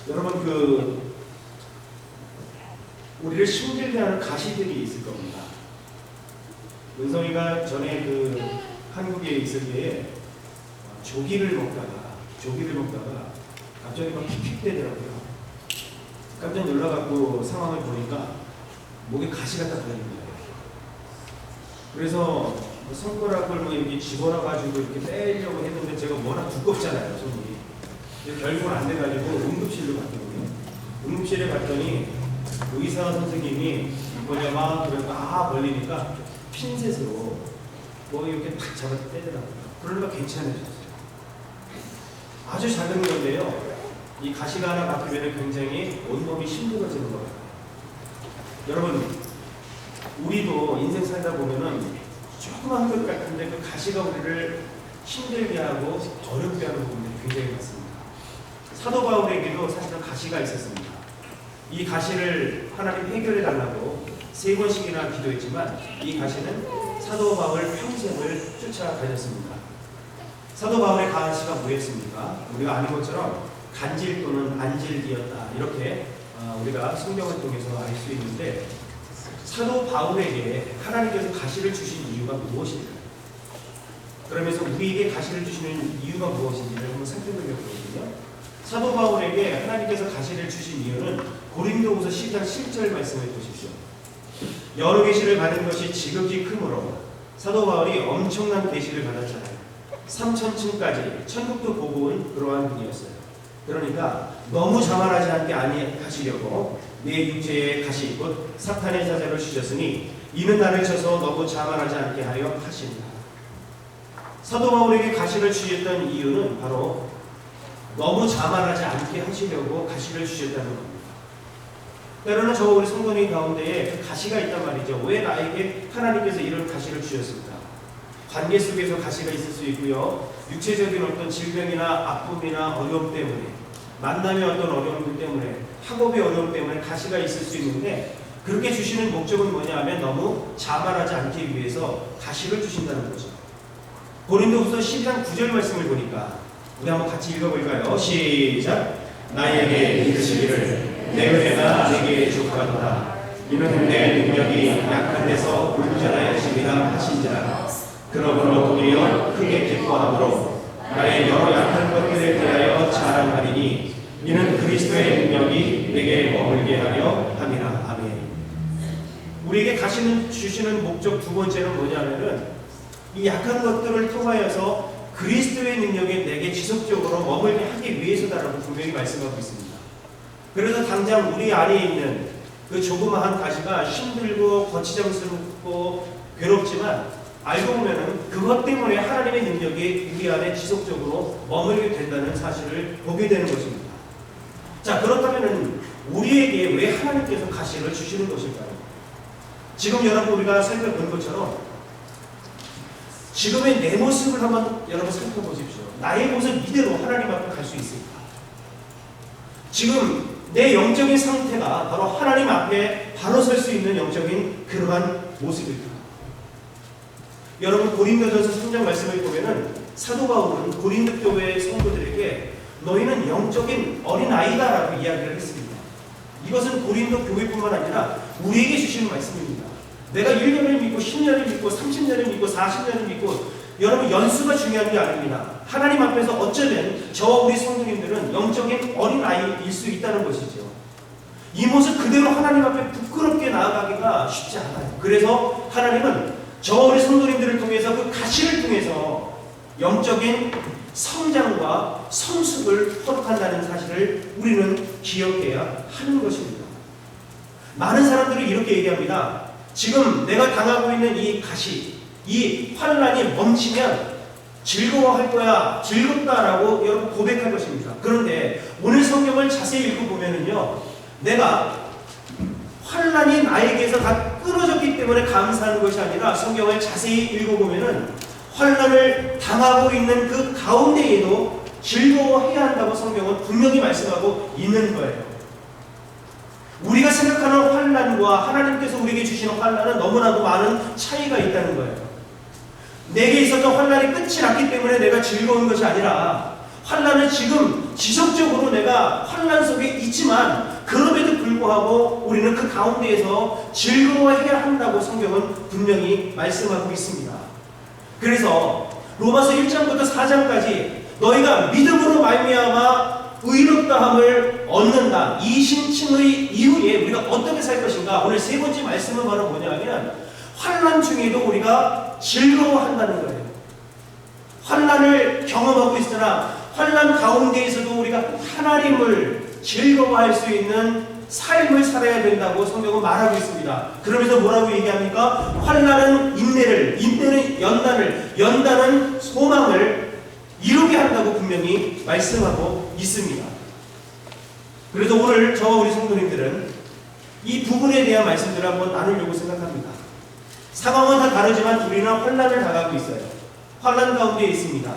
여러분 우리를 힘들게 하는 가시들이 있을 겁니다. 은성이가 전에 한국에 있을 때에 조기를 먹다가 갑자기 막 킥킥대더라고요. 깜짝 놀라갖고 상황을 보니까 목에 가시가 딱 달린 거예요. 그래서 손가락을 이렇게 집어넣어가지고 이렇게 빼려고 했는데 제가 워낙 두껍잖아요, 손이. 결국은 안 돼가지고 응급실로 갔거든요. 응급실에 갔더니 의사 선생님이 뭐냐마 그래서 벌리니까 핀셋으로 이렇게 탁 잡아서 떼더라고요. 그러니까 괜찮아졌어요. 아주 작은 건데요. 이 가시가 하나 바뀌면 굉장히 온몸이 힘들어지는 거예요. 여러분, 우리도 인생 살다 보면은 조그만 것 같은데 그 가시가 우리를 힘들게 하고 어렵게 하는 부분들이 굉장히 많습니다. 사도 바울에게도 사실은 가시가 있었습니다. 이 가시를 하나님 해결해 달라고 3번씩이나 기도했지만 이 가시는 사도 바울 평생을 쫓아다녔습니다. 사도 바울의 가시가 뭐였습니까? 우리가 아는 것처럼 간질 또는 안질기였다. 이렇게 우리가 성경을 통해서 알 수 있는데 사도 바울에게 하나님께서 가시를 주신 이유가 무엇일까요? 그러면서 우리에게 가시를 주시는 이유가 무엇인지를 한번 살펴보려고 하거든요. 사도 바울에게 하나님께서 가시를 주신 이유는 고린도후서 10장 7절 말씀을 보십시오. 여러 계시를 받은 것이 지극히 크므로 사도 바울이 엄청난 계시를 받았잖아요. 3000층까지 천국도 보고 온 그러한 분이었어요. 그러니까 너무 자만하지 않게 하시려고 내 육체에 가시 곧 사탄의 사자를 주셨으니 이는 나를 쳐서 너무 자만하지 않게 하려 하신다. 사도 바울에게 가시를 주셨던 이유는 바로 너무 자만하지 않게 하시려고 가시를 주셨다는 겁니다. 때로는 저 우리 성도님 가운데에 그 가시가 있단 말이죠. 왜 나에게 하나님께서 이런 가시를 주셨을까? 관계 속에서 가시가 있을 수 있고요. 육체적인 어떤 질병이나 아픔이나 어려움 때문에, 만남의 어떤 어려움들 때문에, 학업의 어려움 때문에 가시가 있을 수 있는데 그렇게 주시는 목적은 뭐냐 하면 너무 자만하지 않기 위해서 가시를 주신다는 거죠. 고린도후서 10장 9절 말씀을 보니까 우리 한번 같이 읽어볼까요? 시작! 나에게 이르시기를 내 은혜가 내게 족하도다. 이는 내 능력이 약한 데서 불전하여심이라 하신지라. 그러므로 도리어 크게 기뻐함으로 나의 여러 약한 것들에 대하여 자랑하리니 이는 그리스도의 능력이 내게 머물게 하려 함이라. 아멘. 우리에게 가시는 주시는 목적 두 번째는 뭐냐면은 이 약한 것들을 통하여서 그리스도의 능력이 내게 지속적으로 머물게 하기 위해서다라고 분명히 말씀하고 있습니다. 그래서 당장 우리 안에 있는 그 조그마한 가시가 힘들고 거치장스럽고 괴롭지만 알고 보면은 그것 때문에 하나님의 능력이 우리 안에 지속적으로 머물게 된다는 사실을 보게 되는 것입니다. 자, 그렇다면은 우리에게 왜 하나님께서 가시를 주시는 것일까요? 지금 여러분 우리가 살펴본 것처럼 지금의 내 모습을 한번 여러분 살펴보십시오. 나의 모습 이대로 하나님 앞에 갈 수 있을까? 지금 내 영적인 상태가 바로 하나님 앞에 바로 설 수 있는 영적인 그러한 모습일까? 여러분 고린도전서 3장 말씀을 보면은 사도 바울은 고린도 교회의 성도들에게 너희는 영적인 어린아이다라고 이야기를 했습니다. 이것은 고린도 교회뿐만 아니라 우리에게 주시는 말씀입니다. 내가 1년을 믿고 10년을 믿고 30년을 믿고 40년을 믿고 여러분 연수가 중요한 게 아닙니다. 하나님 앞에서 어쩌면 저와 우리 성도님들은 영적인 어린아이일 수 있다는 것이죠. 이 모습 그대로 하나님 앞에 부끄럽게 나아가기가 쉽지 않아요. 그래서 하나님은 저와 우리 성도님들을 통해서 그 가시를 통해서 영적인 성장과 성숙을 허락한다는 사실을 우리는 기억해야 하는 것입니다. 많은 사람들이 이렇게 얘기합니다. 지금 내가 당하고 있는 이 가시, 이 환난이 멈추면 즐거워할 거야, 즐겁다라고 여러분 고백할 것입니다. 그런데 오늘 성경을 자세히 읽어보면은요, 내가 환난이 나에게서 다 끊어졌기 때문에 감사하는 것이 아니라 성경을 자세히 읽어보면은 환난을 당하고 있는 그 가운데에도 즐거워해야 한다고 성경은 분명히 말씀하고 있는 거예요. 우리가 생각하는 환난과 하나님께서 우리에게 주시는 환난은 너무나도 많은 차이가 있다는 거예요. 내게 있었던 환난이 끝이 났기 때문에 내가 즐거운 것이 아니라 환난은 지금 지속적으로 내가 환난 속에 있지만 그럼에도 불구하고 우리는 그 가운데에서 즐거워해야 한다고 성경은 분명히 말씀하고 있습니다. 그래서 로마서 1장부터 4장까지 너희가 믿음으로 말미암아 의롭다함을 얻는다. 이 신칭의 이후에 우리가 어떻게 살 것인가. 오늘 세 번째 말씀은 바로 뭐냐면 환난 중에도 우리가 즐거워한다는 거예요. 환난을 경험하고 있으나 환난 가운데에서도 우리가 하나님을 즐거워할 수 있는 삶을 살아야 된다고 성경은 말하고 있습니다. 그러면서 뭐라고 얘기합니까? 환난은 인내를, 인내는 연단을, 연단은 소망을 이루게 한다고 분명히 말씀하고 있습니다. 그래서 오늘 저와 우리 성도님들은 이 부분에 대한 말씀들을 한번 나누려고 생각합니다. 상황은 다 다르지만 우리는 환난을 당하고 있어요. 환난 가운데 있습니다.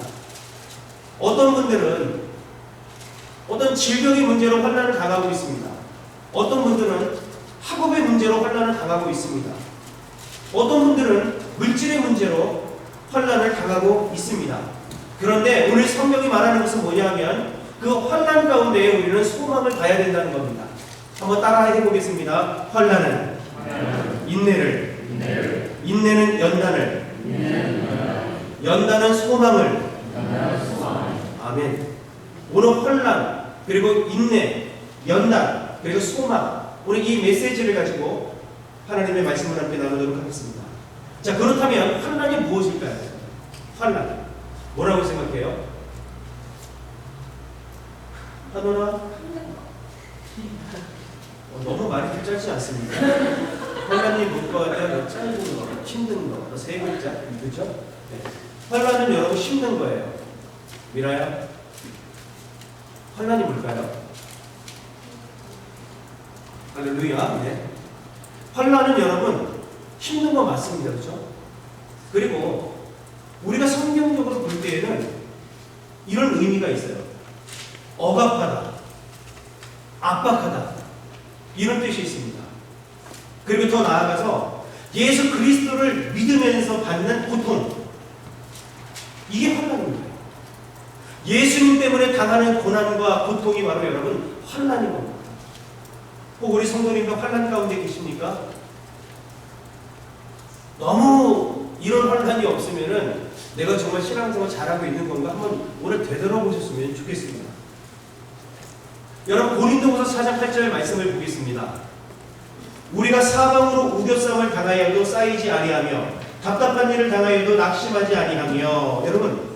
어떤 분들은 어떤 질병의 문제로 환난을 당하고 있습니다. 어떤 분들은 학업의 문제로 환난을 당하고 있습니다. 어떤 분들은 물질의 문제로 환난을 당하고 있습니다. 그런데 오늘 성경이 말하는 것은 뭐냐면 그 환난 가운데 우리는 소망을 봐야 된다는 겁니다. 한번 따라 해보겠습니다. 환난은 인내를, 인내는 연단을, 연단은 소망을. 아멘. 오늘 환난, 그리고 인내, 연단, 그리고 소망. 오늘 이 메시지를 가지고 하나님의 말씀을 함께 나누도록 하겠습니다. 자, 그렇다면 환난이 무엇일까요? 환난. 뭐라고 생각해요? 하노나? 너무 말이 좀 짧지 않습니까? 환난이 뭘까요? 짧은 거, 힘든 거, 세 글자, 그죠? 네. 환난은 여러분 힘든 거예요. 미라야, 환난이 뭘까요? 할렐루야. 네. 환난은 여러분 힘든 거 맞습니다. 그렇죠? 그리고 우리가 성경적으로 볼 때에는 이런 의미가 있어요. 억압하다, 압박하다, 이런 뜻이 있습니다. 그리고 더 나아가서 예수 그리스도를 믿으면서 받는 고통, 이게 환난입니다. 예수님 때문에 당하는 고난과 고통이 바로 여러분 환난인 겁니다. 혹 우리 성도님도 환난 가운데 계십니까? 너무 이런 환난이 없으면은 내가 정말 신앙생활 잘하고 있는 건가 한번 오늘 되돌아보셨으면 좋겠습니다. 여러분 고린도후서 4장 8절 말씀을 보겠습니다. 우리가 사방으로 우겨쌈을 당하여도 쌓이지 아니하며 답답한 일을 당하여도 낙심하지 아니하며. 여러분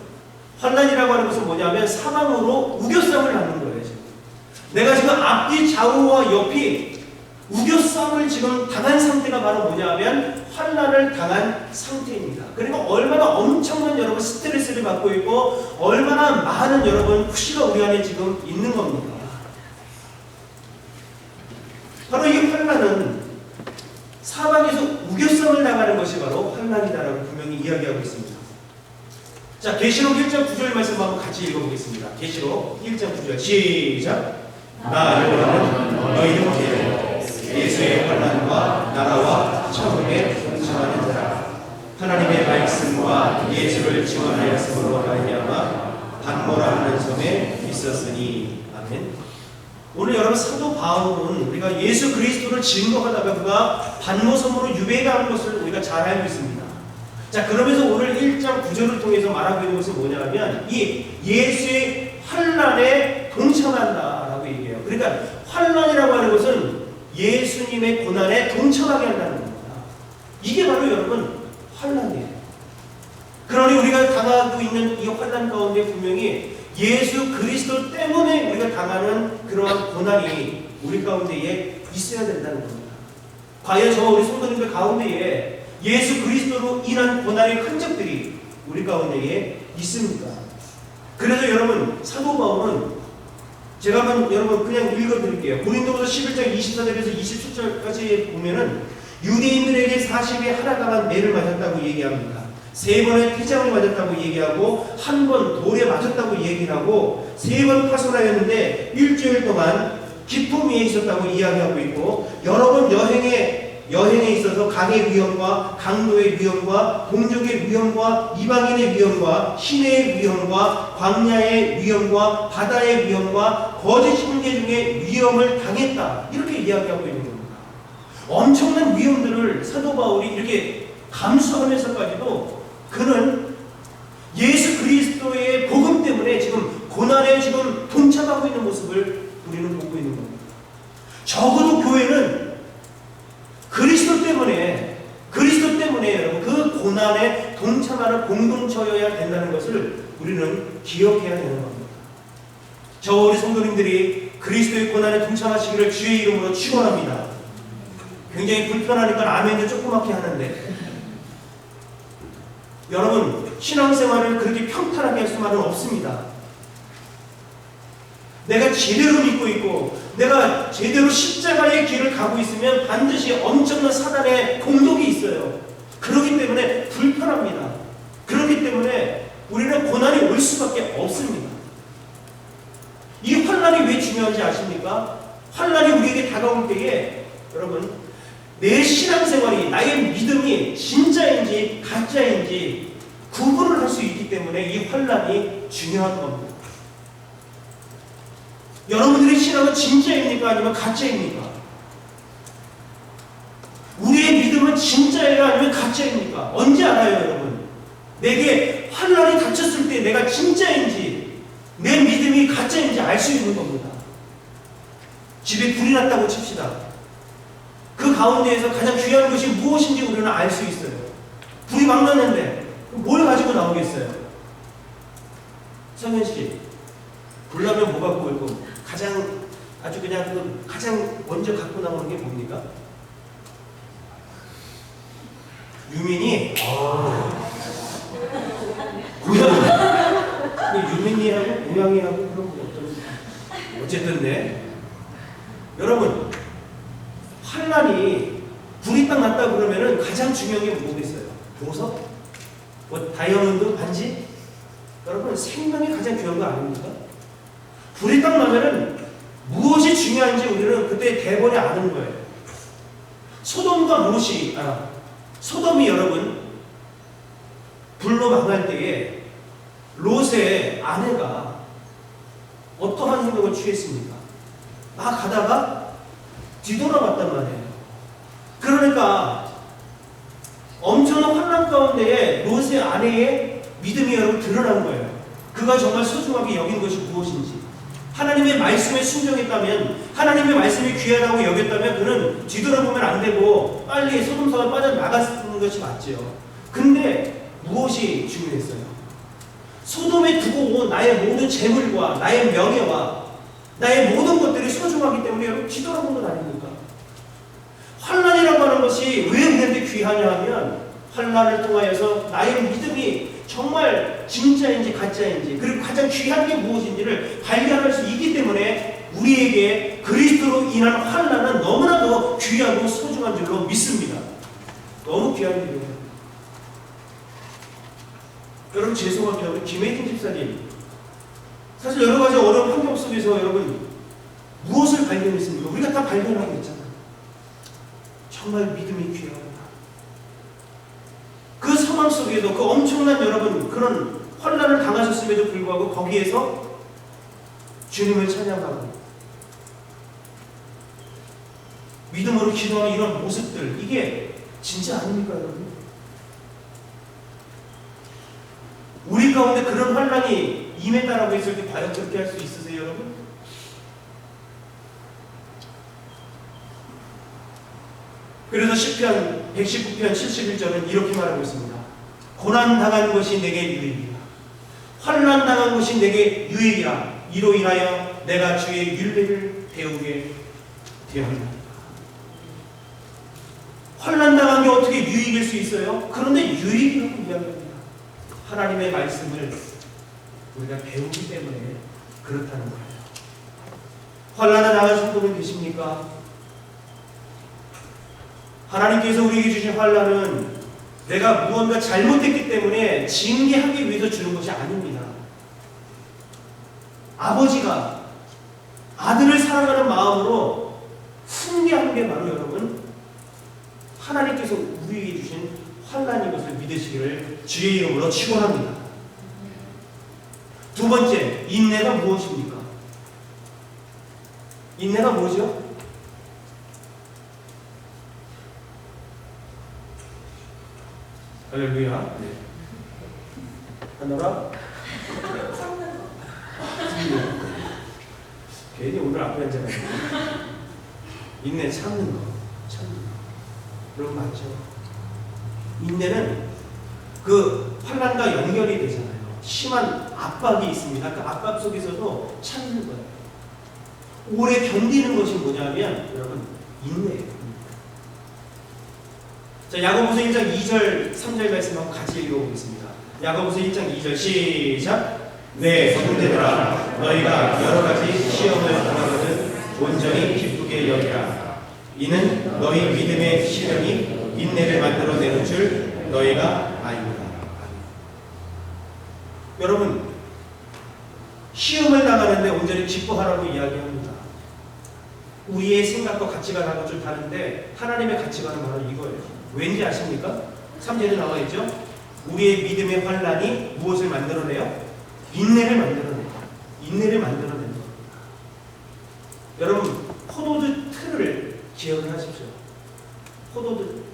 환난이라고 하는 것은 뭐냐면 사방으로 우겨쌈을 당하는 거예요. 지금 내가 지금 앞뒤 좌우와 옆이 우겨쌈을 지금 당한 상태가 바로 뭐냐면 환난을 당한 상태입니다. 그리고 얼마나 엄청난 여러분 스트레스를 받고 있고 얼마나 많은 여러분 후시가 우리 안에 지금 있는 겁니다. 바로 이 환난은 사방에서 우겨쌈을 당하는 것이 바로 환난이다라고 분명히 이야기하고 있습니다. 자, 계시록 1장 9절 말씀 한번 같이 읽어보겠습니다. 계시록 1장 9절 시작. 나 여호와는 너희 형제여 예수의 환난과 나라와 천국에 동참하는 자라. 하나님의 말씀과 예수를 지원하였으므로 말미암아 반모라 하는 섬에 있었으니. 아멘. 오늘 여러분 사도 바울은 우리가 예수 그리스도를 증거하다가 그가 반모섬으로 유배가 한 것을 우리가 잘 알고 있습니다. 자, 그러면서 오늘 1장 9절을 통해서 말하고 있는 것은 뭐냐면 이 예수의 환난에 동참한다라고 얘기해요. 그러니까 환난이라고 하는 것은 예수님의 고난에 동참하게 한다는 겁니다. 이게 바로 여러분 환난이에요. 그러니 우리가 당하고 있는 이 환난 가운데 분명히 예수 그리스도 때문에 우리가 당하는 그러한 고난이 우리 가운데에 있어야 된다는 겁니다. 과연 저와 우리 성도님들 가운데에 예수 그리스도로 인한 고난의 흔적들이 우리 가운데에 있습니까? 그래서 여러분 사도 바울은 제가 한번 여러분 그냥 읽어드릴게요. 고린도후서 11장 24절에서 27절까지 보면은 유대인들에게 40에 하나 강한 매를 맞았다고 얘기합니다. 3번의 태장을 맞았다고 얘기하고 1번 돌에 맞았다고 얘기하고 3번 파손하였는데 일주일 동안 기품 위에 있었다고 이야기하고 있고 여러 번 여행에 여행에 있어서 강의 위험과 강도의 위험과 동족의 위험과 이방인의 위험과 시내의 위험과 광야의 위험과 바다의 위험과 거짓 형제 중에 위험을 당했다. 이렇게 이야기하고 있는 겁니다. 엄청난 위험들을 사도 바울이 이렇게 감수하면서까지도 그는 예수 그리스도의 복음 때문에 지금 고난에 지금 동참하고 있는 모습을 우리는 보고 있는 겁니다. 적어도 교회는 그리스도 때문에 여러분 그 고난에 동참하는 공동체여야 된다는 것을 우리는 기억해야 되는 겁니다. 저 우리 성도님들이 그리스도의 고난에 동참하시기를 주의 이름으로 축원합니다. 굉장히 불편하니까 아멘도 조그맣게 하는데 여러분 신앙생활을 그렇게 평탄하게 할 수만은 없습니다. 내가 제대로 믿고 있고 내가 제대로 십자가의 길을 가고 있으면 반드시 엄청난 사단의 공격이 있어요. 그렇기 때문에 불편합니다. 그렇기 때문에 우리는 고난이 올 수밖에 없습니다. 이 환난이 왜 중요한지 아십니까? 환난이 우리에게 다가올 때에 여러분 내 신앙생활이 나의 믿음이 진짜인지 가짜인지 구분을 할 수 있기 때문에 이 환난이 중요한 겁니다. 여러분들의 신앙은 진짜입니까? 아니면 가짜입니까? 우리의 믿음은 진짜예요? 아니면 가짜입니까? 언제 알아요, 여러분? 내게 환난이 닥쳤을 때 내가 진짜인지 내 믿음이 가짜인지 알 수 있는 겁니다. 집에 불이 났다고 칩시다. 그 가운데에서 가장 귀한 것이 무엇인지 우리는 알 수 있어요. 불이 막 났는데 뭘 가지고 나오겠어요? 성현씨, 불 나면 뭐 갖고 올 거고 가장 아주 그냥 가장 먼저 갖고 나오는 게 뭡니까? 유민이 고양이 유민이하고 고양이하고 그런 거 어쨌든 네 여러분 환난이 불이 딱 났다 그러면은 가장 중요한 게 뭐겠어요? 보석? 뭐 다이아몬드 반지? 여러분 생명이 가장 귀한 거 아닙니까? 불이 딱 나면은 무엇이 중요한지 우리는 그때 대번에 아는 거예요. 소돔이 여러분 불로 망할 때에 롯의 아내가 어떠한 행동을 취했습니까? 막 가다가 뒤돌아봤단 말이에요. 그러니까 엄청난 환난 가운데에 롯의 아내의 믿음이 여러분 드러난 거예요. 그가 정말 소중하게 여긴 것이 무엇인지. 하나님의 말씀에 순종했다면, 하나님의 말씀이 귀하다고 여겼다면 그는 뒤돌아보면 안 되고 빨리 소돔성을 빠져나갔는 것이 맞죠. 근데 무엇이 중요했어요? 소돔에 두고 온 나의 모든 재물과 나의 명예와 나의 모든 것들이 소중하기 때문에 여러분 뒤돌아본 건 아닙니까? 환난이라고 하는 것이 왜 우리한테 귀하냐 하면 환난을 통하여서 나의 믿음이 정말 진짜인지 가짜인지 그리고 가장 귀한 게 무엇인지를 발견할 수 있기 때문에 우리에게 그리스도로 인한 환난은 너무나도 귀하고 소중한 줄로 믿습니다. 너무 귀한 일이에요. 여러분 죄송합니다. 김혜진 집사님 사실 여러 가지 어려운 환경 속에서 여러분 무엇을 발견했습니까? 우리가 다 발견하고 있잖아요. 정말 믿음이 귀합니다. 그 상황 속에도 그 엄청난 여러분 그런 환난을 당하셨음에도 불구하고 거기에서 주님을 찬양하고 믿음으로 기도하는 이런 모습들 이게 진짜 아닙니까 여러분? 우리 가운데 그런 환난이 임했다라고 했을 때 과연 그렇게 할 수 있으세요 여러분? 그래서 시편 119편 71절은 이렇게 말하고 있습니다. 고난당한 것이 내게 유익이라 환난당한 것이 내게 유익이라 이로 인하여 내가 주의 율례를 배우게 되었나이다. 환난당한 게 어떻게 유익일 수 있어요? 그런데 유익이라고 이야기합니다. 하나님의 말씀을 우리가 배우기 때문에 그렇다는 거예요. 환난에 당하신 분은 계십니까? 하나님께서 우리에게 주신 환난은 내가 무언가 잘못했기 때문에 징계하기 위해서 주는 것이 아닙니다. 아버지가 아들을 사랑하는 마음으로 훈계하는 게 바로 여러분 하나님께서 우리에게 주신 환난인 것을 믿으시기를 주의 이름으로 축원합니다. 두 번째, 인내가 무엇입니까? 인내가 뭐죠? 할렐루야. 네. 하나라. 괜히 오늘 앞에 앉아가지고 인내 참는 거, 참는 거. 여러분 맞죠? 인내는 그 환난과 연결이 되잖아요. 심한 압박이 있습니다. 그 압박 속에서도 참는 거예요. 오래 견디는 것이 뭐냐면 여러분 인내예요. 자, 야고보서 1장 2절 3절 말씀 한번 같이 읽어보겠습니다. 야고보서 1장 2절 시작. 네, 성도들아, 너희가 여러 가지 시험을 당하거든 온전히 기쁘게 여기라. 이는 너희 믿음의 시련이 인내를 만들어내는 줄 너희가 아니라. 여러분, 시험을 당하는데 온전히 기뻐하라고 이야기합니다. 우리의 생각과 가치관하고 좀 다른데 하나님의 가치관은 바로 이거예요. 왠지 아십니까? 3절에 나와 있죠? 우리의 믿음의 환란이 무엇을 만들어내요? 인내를 만들어내요. 인내를 만들어낸다. 여러분, 포도주 틀을 기억을 하십시오. 포도주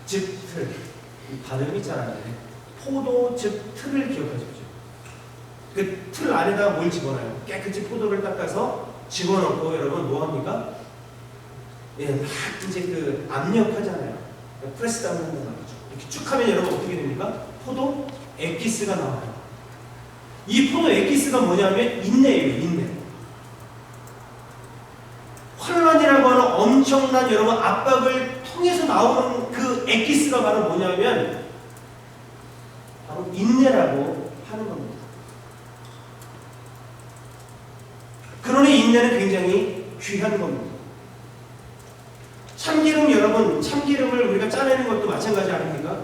틀. 발음이 잘 안 되네. 포도즙 틀을 기억하십시오. 그 틀 안에다가 뭘 집어넣어요? 깨끗이 포도를 닦아서 집어넣고 여러분 뭐합니까? 예, 막 이제 그 압력하잖아요. 프레스 다운 한다는 거죠. 이렇게 쭉 하면 여러분 어떻게 됩니까? 포도 엑기스가 나와요. 이 포도 엑기스가 뭐냐면 인내예요, 인내. 환란이라고 하는 엄청난 여러분 압박을 통해서 나오는 그 엑기스가 바로 뭐냐면 바로 인내라고 하는 겁니다. 그러니 인내는 굉장히 귀한 겁니다. 참기름 여러분, 참기름을 우리가 짜내는 것도 마찬가지 아닙니까?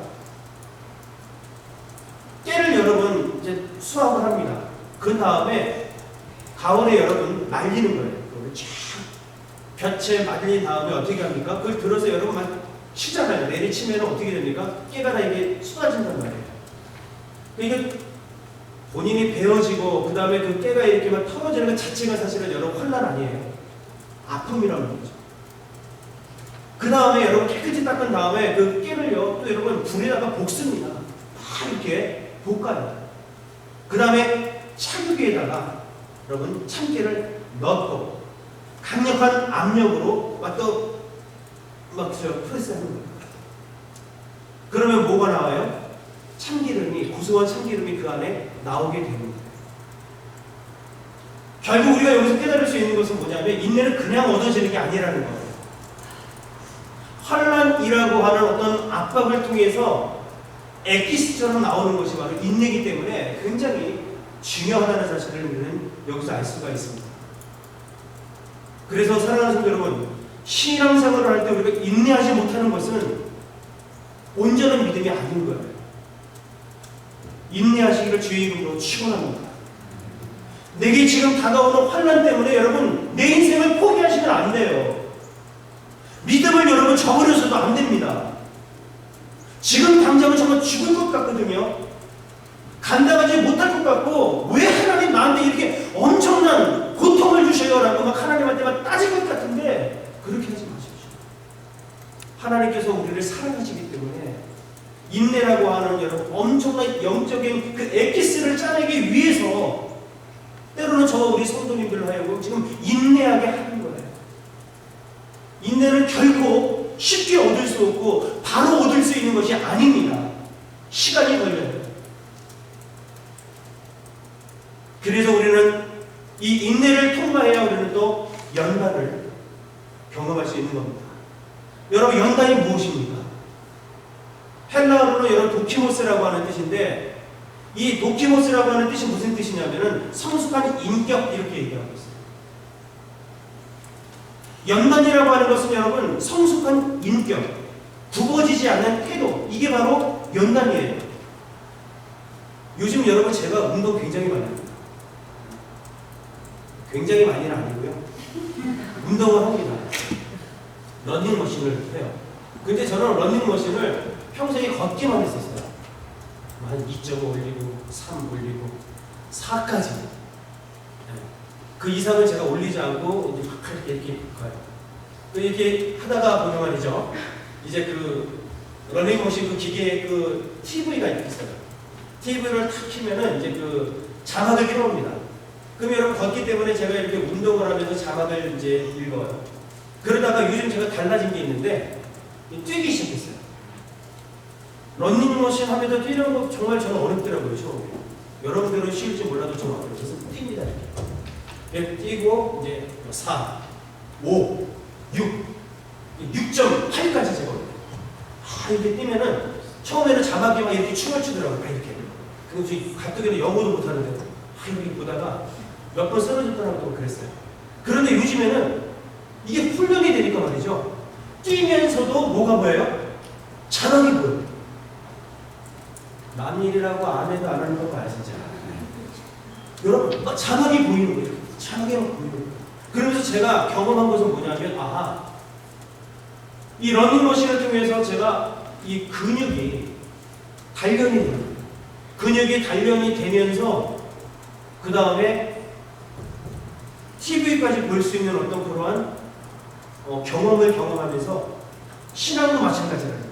깨를 여러분 이제 수확을 합니다. 그 다음에 가을에 여러분 말리는 거예요. 그걸 쫙 볕에 말린 다음에 어떻게 합니까? 그걸 들어서 여러분 막 치잖아요. 내리치면 어떻게 됩니까? 깨가 다 이게 쏟아진단 말이에요. 이게 본인이 베어지고 그 다음에 그 깨가 이렇게 막 털어지는 것 자체가 사실은 여러분 환난 아니에요. 아픔이라는 거죠. 그 다음에 여러분 깨끗이 닦은 다음에 그 깨를요 또 여러분 불에다가 볶습니다. 다 이렇게 볶아요. 그 다음에 차기에다가 여러분 참깨를 넣고 강력한 압력으로 막 프레스하는 거예요. 그러면 뭐가 나와요? 참기름이, 고소한 참기름이 그 안에 나오게 됩니다. 결국 우리가 여기서 깨달을 수 있는 것은 뭐냐면 인내는 그냥 얻어지는 게 아니라는 거예요. 환란이라고 하는 어떤 압박을 통해서 엑기스처럼 나오는 것이 바로 인내이기 때문에 굉장히 중요하다는 사실을 우리는 여기서 알 수가 있습니다. 그래서 사랑하는 성도 여러분, 신앙생활을 할 때 우리가 인내하지 못하는 것은 온전한 믿음이 아닌 거예요. 인내하시기를 주의 이름으로 축원합니다. 내게 지금 다가오는 환난 때문에 여러분 내 인생을 포기하시면 안 돼요. 믿음을 여러분 저버려서도 안 됩니다. 지금 당장은 정말 죽을 것 같거든요. 감당하지 못할 것 같고 왜 하나님 나한테 이렇게 엄청난 고통을 주셔요? 라고 막 하나님한테만 따질 것 같은데 그렇게 하지 마십시오. 하나님께서 우리를 사랑하시기 때문에 인내라고 하는 여러분 엄청난 영적인 그 엑기스를 짜내기 위해서 때로는 저와 우리 성도님들 하여금 지금 인내하게 하는 거예요. 인내는 결코 쉽게 얻을 수 없고 바로 얻을 수 있는 것이 아닙니다. 시간이 걸려요. 그래서 우리는 이 인내를 통과해야 우리는 또 연단을 경험할 수 있는 겁니다. 여러분 연단이 무엇입니까? 헬라어로는 여러분 도키모스라고 하는 뜻인데 이 도키모스라고 하는 뜻이 무슨 뜻이냐면은 성숙한 인격 이렇게 얘기하고 있어요. 연단이라고 하는 것은 여러분 성숙한 인격, 굽어지지 않는 태도, 이게 바로 연단이에요. 요즘 여러분 제가 운동 굉장히 많이 합니다. 굉장히 많이는 아니고요. 운동을 합니다. 러닝머신을 해요. 근데 저는 러닝머신을 평생에 걷기만 했었어요. 한 2.5 올리고 3 올리고 4까지. 그 이상을 제가 올리지 않고 이제 막 이렇게 가요. 이렇게 하다가 보면 말이죠. 이제 그 러닝머신 그 기계에 그 TV가 있어요. TV를 탁 키면은 이제 그 자막을 켜놓습니다. 그럼 여러분 걷기 때문에 제가 이렇게 운동을 하면서 자막을 이제 읽어요. 그러다가 요즘 제가 달라진 게 있는데 뛰기 시작했어요. 러닝머신 하면서 뛰는 거 정말 저는 어렵더라고요. 처음에. 여러분들은 쉬울지 몰라도 저는 어려워요. 그래서 뜁니다. 이렇게 뛰고 이제 4, 5, 6, 6.8까지 제가 이렇게 뛰면은 처음에는 자막이 막 이렇게 춤을 추더라고요. 이렇게. 그리고 가뜩이나 영어도 못하는데 이렇게 보다가 몇 번 쓰러졌더라고 그랬어요. 그런데 요즘에는 이게 훈련이 되니까 말이죠. 뛰면서도 뭐가 보여요? 자막이 보여요. 남일이라고 안 해도 안 하는 거 봐요, 진짜. 여러분, 자막이 보이는 거예요. 자막이 막 보이는 거예요. 그러면서 제가 경험한 것은 뭐냐면, 아하, 이 러닝머신을 통해서 제가 이 근육이 단련이 돼요. 근육이 단련이 되면서 그 다음에 TV까지 볼 수 있는 어떤 그러한 경험을 경험하면서 신앙도 마찬가지랍니다.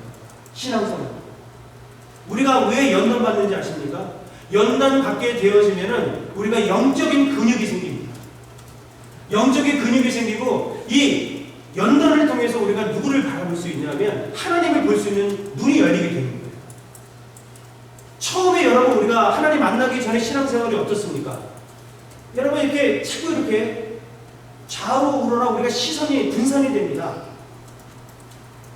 신앙생활. 우리가 왜 연단 받는지 아십니까? 연단 받게 되어지면은 우리가 영적인 근육이 생깁니다. 영적인 근육이 생기고 이 연단을 통해서 우리가 누구를 바라볼 수 있냐면 하나님을 볼 수 있는 눈이 열리게 되는 거예요. 처음에 여러분 우리가 하나님 만나기 전에 신앙생활이 어떻습니까? 여러분 이렇게 자꾸 이렇게 좌우로 우러나 우리가 시선이 분산이 됩니다.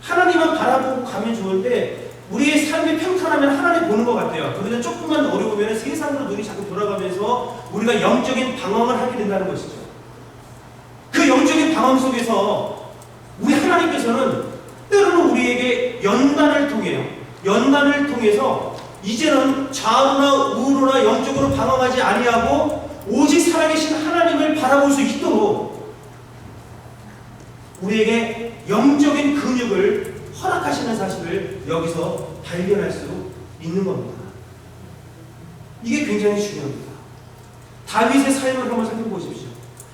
하나님만 바라보고 가면 좋은데 우리의 삶이 평탄하면 하나님 보는 것 같아요. 그런데 조금만 어려우면 세상으로 눈이 자꾸 돌아가면서 우리가 영적인 방황을 하게 된다는 것이죠. 그 영적인 방황 속에서 우리 하나님께서는 때로는 우리에게 연단을 통해서 이제는 좌우나 우로나 영적으로 방황하지 아니하고 오직 살아계신 하나님을 바라볼 수 있도록 우리에게 영적인 근육을 허락하시는 사실을 여기서 발견할 수 있는 겁니다. 이게 굉장히 중요합니다. 다윗의 삶을 한번 살펴보십시오.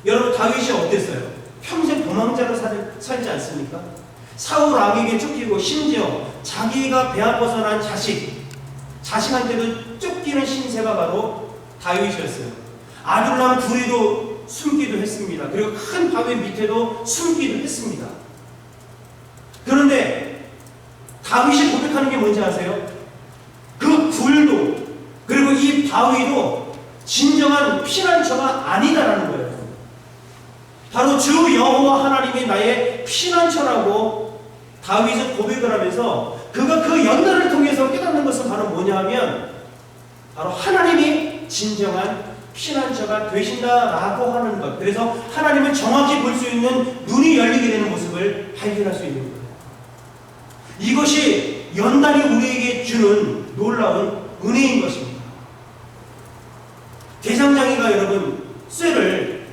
여러분 다윗이 어땠어요? 평생 도망자로 살지 않습니까? 사울 왕에게 쫓기고 심지어 자기가 배아파서 난 자식한테도 쫓기는 신세가 바로 다윗이었어요. 아둘람 둘이도 숨기도 했습니다. 그리고 큰 바위 밑에도 숨기도 했습니다. 그런데 다윗이 고백하는 게 뭔지 아세요? 그 굴도 그리고 이 바위도 진정한 피난처가 아니다라는 거예요. 바로 주 여호와 하나님이 나의 피난처라고 다윗은 고백을 하면서 그가 그 연단을 통해서 깨닫는 것은 바로 뭐냐 하면 바로 하나님이 진정한 피난처가 되신다라고 하는 것. 그래서 하나님을 정확히 볼 수 있는 눈이 열리게 되는 모습을 발견할 수 있는 거예요. 이것이 연단이 우리에게 주는 놀라운 은혜인 것입니다. 대장장이가 여러분 쇠를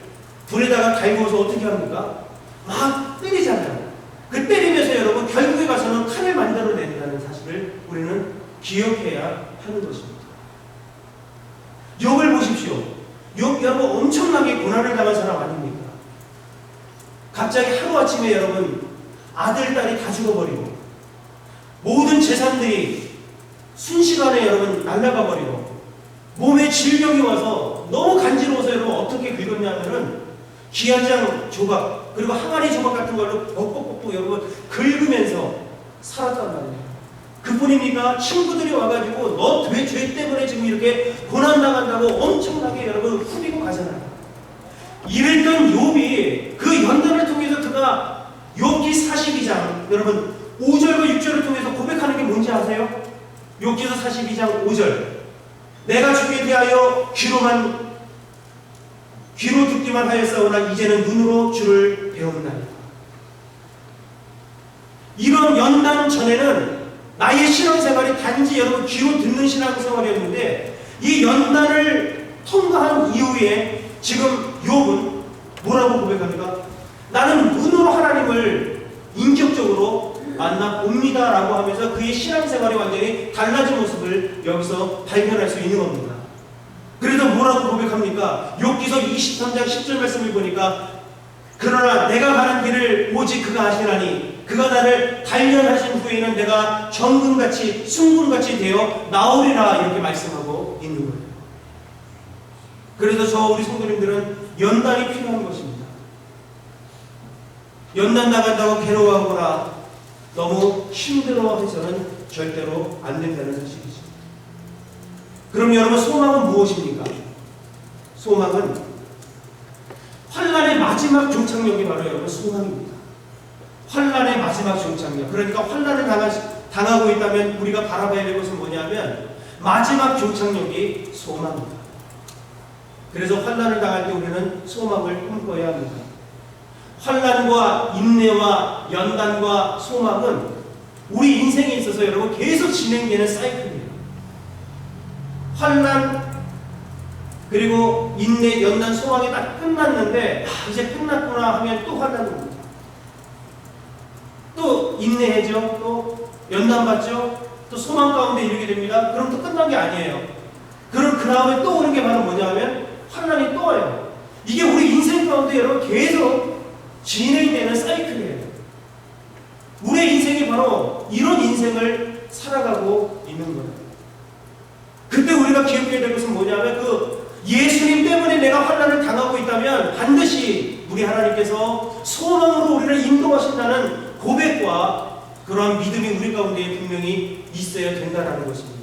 불에다가 달궈서 어떻게 합니까? 막 때리잖아요. 그 때리면서 여러분 결국에 가서는 칼을 만들어낸다는 사실을 우리는 기억해야 하는 것입니다. 욥을 보십시오. 욥 여러분 엄청나게 고난을 당한 사람 아닙니까? 갑자기 하루아침에 여러분 아들, 딸이 다 죽어버리고 모든 재산들이 순식간에 여러분 날아가 버리고 몸에 질병이 와서 너무 간지러워서 여러분 어떻게 긁었냐면은 기한장 조각 그리고 항아리 조각 같은 걸로 뻑뻑뻑뻑 여러분 긁으면서 살았단 말이에요. 그뿐입니까? 친구들이 와가지고 너 죄 때문에 지금 이렇게 고난당한다고 엄청나게 여러분 후리고 가잖아요. 이랬던 욥이 그 연단을 통해서 그가 욥기 42장 여러분 5절과 6절을 통해서 고백하는 게 뭔지 아세요? 욥기서 42장 5절 내가 주께 대하여 귀로 듣기만 하였사오나 이제는 눈으로 주를 배웠나니. 이런 연단 전에는 나의 신앙생활이 단지 여러분 귀로 듣는 신앙생활이었는데 이 연단을 통과한 이후에 지금 욥은 뭐라고 고백합니까? 나는 눈으로 하나님을 인격적으로 만나 봅니다라고 하면서 그의 신앙생활이 완전히 달라진 모습을 여기서 발견할 수 있는 겁니다. 그래서 뭐라고 고백합니까? 욥기서 23장 10절 말씀을 보니까 그러나 내가 가는 길을 오직 그가 아시나니 그가 나를 단련하신 후에는 내가 정금같이 순금같이 되어 나오리라 이렇게 말씀하고 있는 거예요. 그래서 저 우리 성도님들은 연단이 필요한 것입니다. 연단 나간다고 괴로워하거나 너무 힘들어해서는 절대로 안 된다는 사실이죠. 그럼 여러분 소망은 무엇입니까? 소망은 환난의 마지막 종착역이 바로 여러분 소망입니다. 환난의 마지막 종착역. 그러니까 환난을 당하고 있다면 우리가 바라봐야 될 것은 뭐냐면 마지막 종착역이 소망입니다. 그래서 환난을 당할 때 우리는 소망을 꿈꿔야 합니다. 환난과 인내와 연단과 소망은 우리 인생에 있어서 여러분 계속 진행되는 사이클입니다. 환난 그리고 인내, 연단, 소망이 딱 끝났는데 이제 끝났구나 하면 또 환난이 옵니다. 또 인내해죠. 또 연단받죠. 또 소망 가운데 이르게 됩니다. 그럼 또 끝난 게 아니에요. 그럼 그 다음에 또 오는 게 바로 뭐냐면 환난이 또 와요. 이게 우리 인생 가운데 여러분 계속 진행되는 사이클이에요. 우리의 인생이 바로 이런 인생을 살아가고 있는 거예요. 그때 우리가 기억해야 될 것은 뭐냐면 그 예수님 때문에 내가 환난을 당하고 있다면 반드시 우리 하나님께서 소망으로 우리를 인도하신다는 고백과 그러한 믿음이 우리 가운데 분명히 있어야 된다는 것입니다.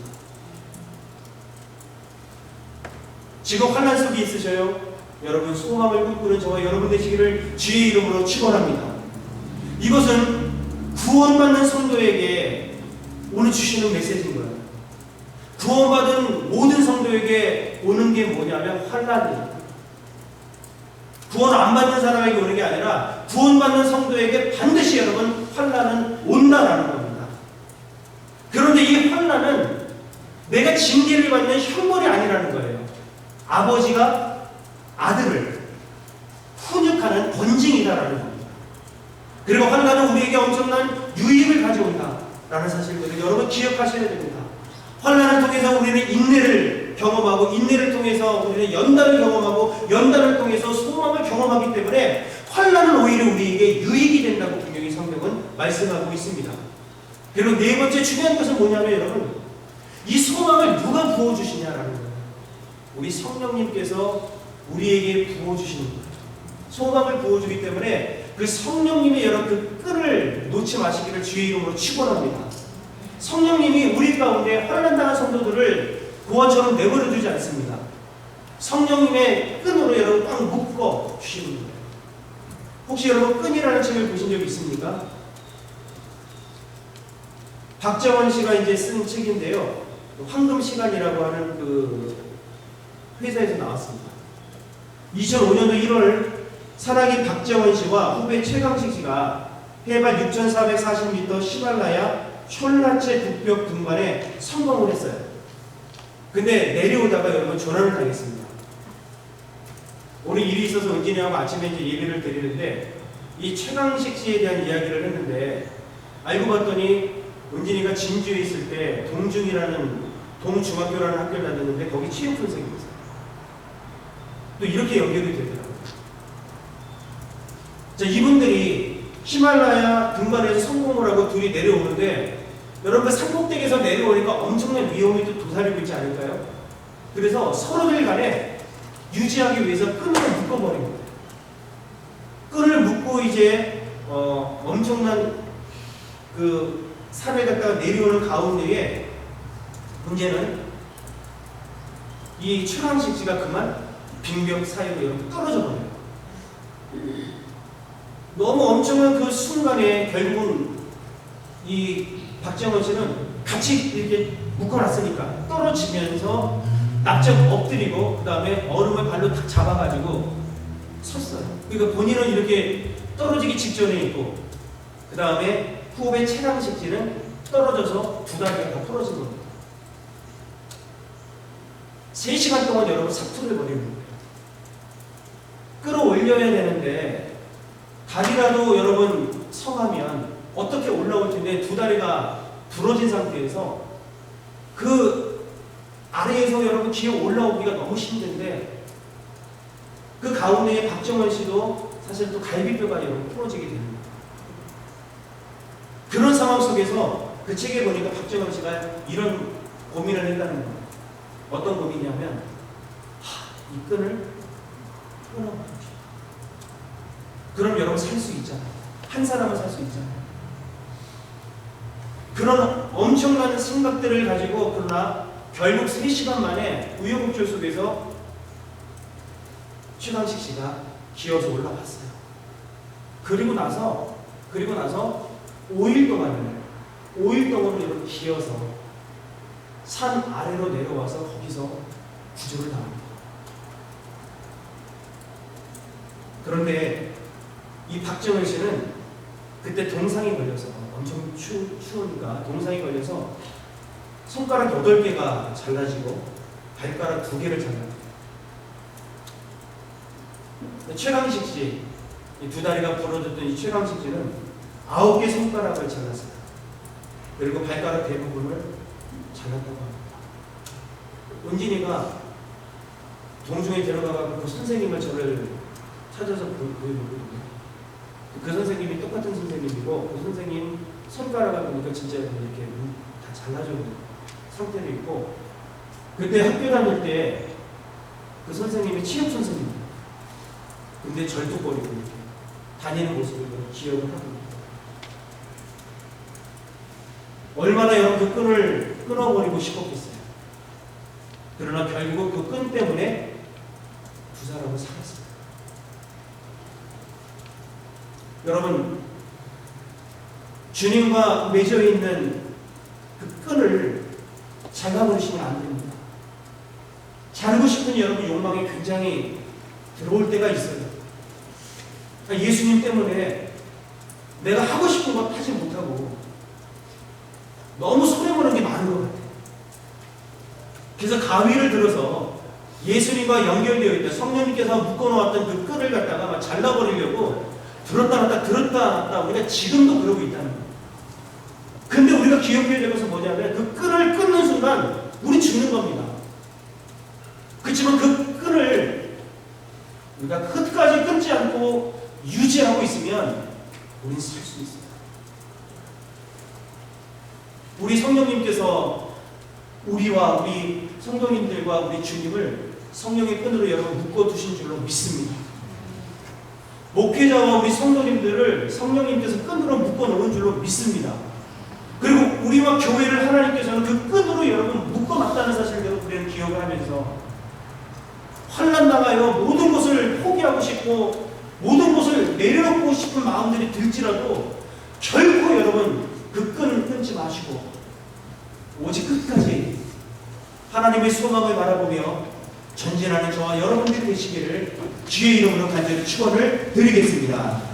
지금 환난 속에 있으셔요? 여러분 소망을 꿈꾸는 저와 여러분 되시기를 주의 이름으로 축원합니다. 이것은 구원받는 성도에게 오늘 주시는 메시지인 거예요. 구원받은 모든 성도에게 오는 게 뭐냐면 환난이에요. 구원 안 받는 사람에게 오는 게 아니라 구원받는 성도에게 반드시 여러분 환난은 온다라는 겁니다. 그런데 이 환난은 내가 징계를 받는 형벌이 아니라는 거예요. 아버지가 아들을 훈육하는 번징이다라는 겁니다. 그리고 환난은 우리에게 엄청난 유익을 가져온다라는 사실을 여러분 기억하셔야 됩니다. 환난을 통해서 우리는 인내를 경험하고 인내를 통해서 우리는 연단을 경험하고 연단을 통해서 소망을 경험하기 때문에 환난은 오히려 우리에게 유익이 된다고 분명히 성경은 말씀하고 있습니다. 그리고 네 번째 중요한 것은 뭐냐면 여러분 이 소망을 누가 부어주시냐라는 거예요. 우리 성령님께서 우리에게 부어주시는 거예요. 소망을 부어주기 때문에 그 성령님의 여러분 그 끈을 놓지 마시기를 주의 이름으로 축원합니다. 성령님이 우리 가운데 환난당한 성도들을 고아처럼 내버려두지 않습니다. 성령님의 끈으로 여러분 꽉 묶어 주시는 거예요. 혹시 여러분 끈이라는 책을 보신 적 있습니까? 박정원 씨가 이제 쓴 책인데요. 황금시간이라고 하는 그 회사에서 나왔습니다. 2005년도 1월 산악인 박정원 씨와 후배 최강식 씨가 해발 6,440m 히말라야 촐라체 북벽 등반에 성공을 했어요. 근데 내려오다가 여러분 조난을 당했습니다. 오늘 일이 있어서 은진이하고 아침에 이제 예배를 드리는데 이 최강식 씨에 대한 이야기를 했는데 알고 봤더니 은진이가 진주에 있을 때 동중이라는 동중학교라는 학교를 다녔는데 거기 체육 선생님이었어요. 또 이렇게 연결이 되더라고요. 자, 이분들이 히말라야 등반에서 성공을 하고 둘이 내려오는데 여러분 산꼭대기에서 내려오니까 엄청난 위험이 또 도사리고 있지 않을까요? 그래서 서로들 간에 유지하기 위해서 끈을 묶어버린 거예요. 끈을 묶고 이제 엄청난 그 산을 갖다가 내려오는 가운데에 문제는 이 최강식 씨가 그만 빙벽 사이로 여러분 떨어져 버려요. 너무 엄청난 그 순간에 결국은 이 박정원 씨는 같이 이렇게 묶어놨으니까 떨어지면서 납작 엎드리고 그 다음에 얼음을 발로 탁 잡아가지고 섰어요. 그러니까 본인은 이렇게 떨어지기 직전에 있고 그 다음에 후배 최강식 씨는 떨어져서 두 다리가 다 부러진 겁니다. 3시간 동안 여러분 사투를 벌이는 거예요. 끌어올려야 되는데 다리라도 여러분 성하면 어떻게 올라올 텐데 두 다리가 부러진 상태에서 그 아래에서 여러분 기어 올라오기가 너무 힘든데 그 가운데에 박정원 씨도 사실 또 갈비뼈가 여러분 부러지게 됩니다. 그런 상황 속에서 그 책에 보니까 박정원 씨가 이런 고민을 했다는 거예요. 어떤 고민이냐면 이 끈을 끊어버리죠. 그럼 여러분 살 수 있잖아요. 한 사람은 살 수 있잖아요. 그런 엄청난 생각들을 가지고 그러나 결국 3시간 만에 우여곡절 속에서 최강식 씨가 기어서 올라왔어요. 그리고 나서 5일 동안을 여러분 기어서 산 아래로 내려와서 거기서 구조를 당합니다. 그런데 이 박정원 씨는 그때 동상이 걸려서 엄청 추우니까 동상이 걸려서 손가락 8개가 잘라지고 발가락 2개를 잘라요. 최강식 씨, 이 두 다리가 부러졌던 이 최강식 씨는 9개 손가락을 잘랐어요. 그리고 발가락 대부분을 잘랐다고 합니다. 은진이가 동중에 데려가서 그 선생님을 저를 찾아서 보여줬거든요. 그 선생님이 똑같은 선생님이고 그 선생님 손가락을 보니까 진짜 이렇게 다 잘라진 상태로 있고 그때 학교 다닐 때 그 선생님이 체육 선생님이에요. 근데 절뚝거리고 이렇게 다니는 모습을 기억을 하고 얼마나 여러분 그 끈을 끊어버리고 싶었겠어요. 그러나 결국 그 끈 때문에 두 사람은 살았습니다. 여러분 주님과 맺어 있는 그 끈을 잘라버리시면 안 됩니다. 자르고 싶은 여러분 욕망이 굉장히 들어올 때가 있어요. 그러니까 예수님 때문에 내가 하고 싶은 것 하지 못하고 너무 손해보는 게 많은 것 같아요. 그래서 가위를 들어서 예수님과 연결되어 있다 성령님께서 묶어놓았던 그 끈을 갖다가 막 잘라버리려고 들었다 놨다 우리가 지금도 그러고 있다는 거예요. 근데 우리가 기억해야 될 것은 뭐냐면 그 끈을 끊는 순간 우리 죽는 겁니다. 그렇지만 그 끈을 우리가 끝까지 끊지 않고 유지하고 있으면 우리는 살 수 있어요. 우리 성령님께서 우리와 우리 성도님들과 우리 주님을 성령의 끈으로 여러분 묶어두신 줄로 믿습니다. 목회자와 우리 성도님들을 성령님께서 끈으로 묶어놓은 줄로 믿습니다. 그리고 우리와 교회를 하나님께서는 그 끈으로 여러분 묶어놨다는 사실을 우리는 기억을 하면서 환난 당하여 모든 것을 포기하고 싶고 모든 것을 내려놓고 싶은 마음들이 들지라도 결코 여러분 그 끈을 끊지 마시고 오직 끝까지 하나님의 소망을 바라보며 전진하는 저와 여러분들이 되시기를 주의 이름으로 간절히 축원을 드리겠습니다.